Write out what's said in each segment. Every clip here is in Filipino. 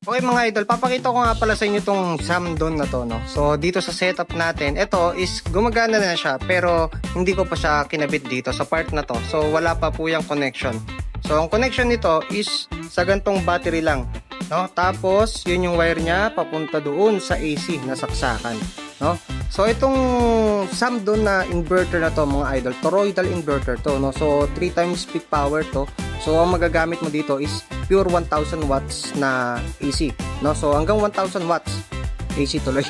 Okay mga idol, papakita ko nga pala sa inyo tong Samdon na to, no? So dito sa setup natin, ito is gumagana na siya pero hindi ko pa siya kinabit dito sa part na to. So wala pa po yung connection. So ang connection nito is sa gantong battery lang, no? Tapos yun yung wire niya papunta doon sa AC na saksakan, no? So itong Samdon na inverter na to mga idol, toroidal inverter to, no? So 3 times peak power to. So ang magagamit mo dito is pure 1000 watts na AC, no? So hanggang 1000 watts AC tuloy.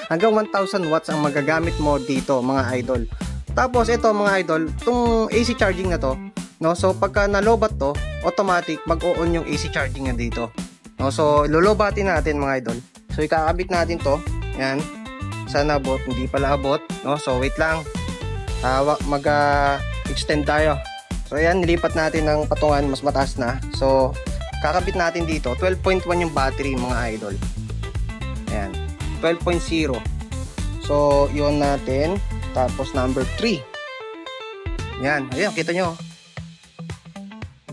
Hanggang 1000 watts ang magagamit mo dito mga idol. Tapos ito mga idol, tong AC charging na to, no? So pagka nalobat to, automatic mag-o-on yung AC charging na dito, no? So lolobatin natin mga idol. So ikakabit natin to. Yan. Sana abot, hindi pala abot, no? So wait lang. Mag-extend tayo. So ayan, nilipat natin ng patungan, mas mataas na. So kakabit natin dito, 12.1 yung battery mga idol. Ayan, 12.0. So yun natin. Tapos number 3. Yan, ayan, kita nyo.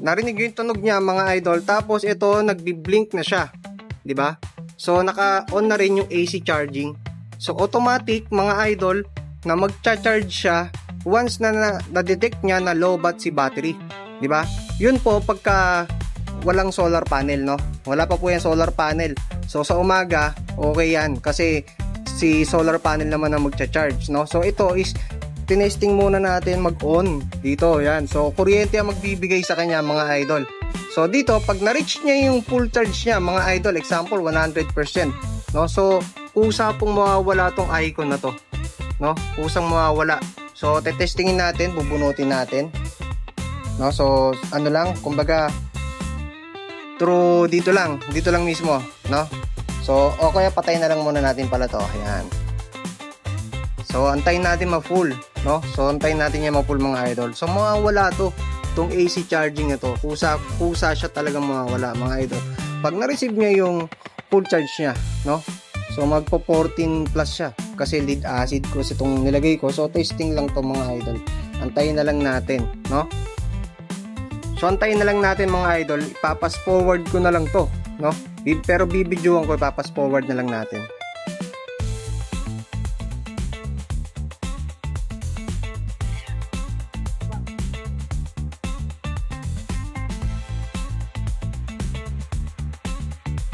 Narinig yung tunog niya mga idol. Tapos ito, nagbi-blink na siya, di ba? So naka-on na rin yung AC charging. So automatic mga idol na mag-charge siya once na na-detect niya na low bat si battery, di ba? Yun po pagka walang solar panel, no? Wala pa po yung solar panel. So sa umaga, okay yan kasi si solar panel naman ang magcha-charge, no? So ito is tinesting muna natin mag-on dito, yan. So kuryente ang magbibigay sa kanya mga idol. So dito pag na-reach niya yung full charge niya mga idol, example 100%, no? So kusa pong mawawala tong icon na to, no? Kusang mawawala. So tetestingin natin, bubunutin natin, no? So ano lang, kumbaga through dito lang mismo, no? So okay, patay na lang muna natin pala to. Ayan. So antayin natin ma-full, no? So antayin natin yan ma-full mga idol. So mawawala to, tong AC charging na to. Kusa siya talagang mawawala mga idol. Pag na-receive niya yung full charge niya, no? So magpo 14 plus siya kasi lead acid ko sa itong nilagay ko. So testing lang to mga idol. Antayin na lang natin, no? So antayin na lang natin mga idol. Ipapas forward ko na lang to, no? Pero bibidyoan ko, ipapas forward na lang natin.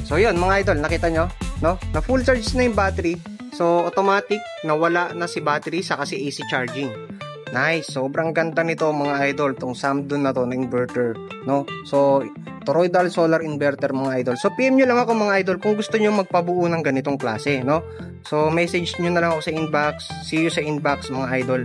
So yun mga idol, nakita nyo, no? Na full charge na yung battery. So automatic nawala na si battery sa kasi AC charging. Nice, sobrang ganda nito mga idol, tong Samdon na to na inverter, no? So toroidal solar inverter mga idol. So PM nyo lang ako mga idol kung gusto nyo magpabuo ng ganitong klase, no? So message nyo na lang ako sa inbox. See you sa inbox mga idol.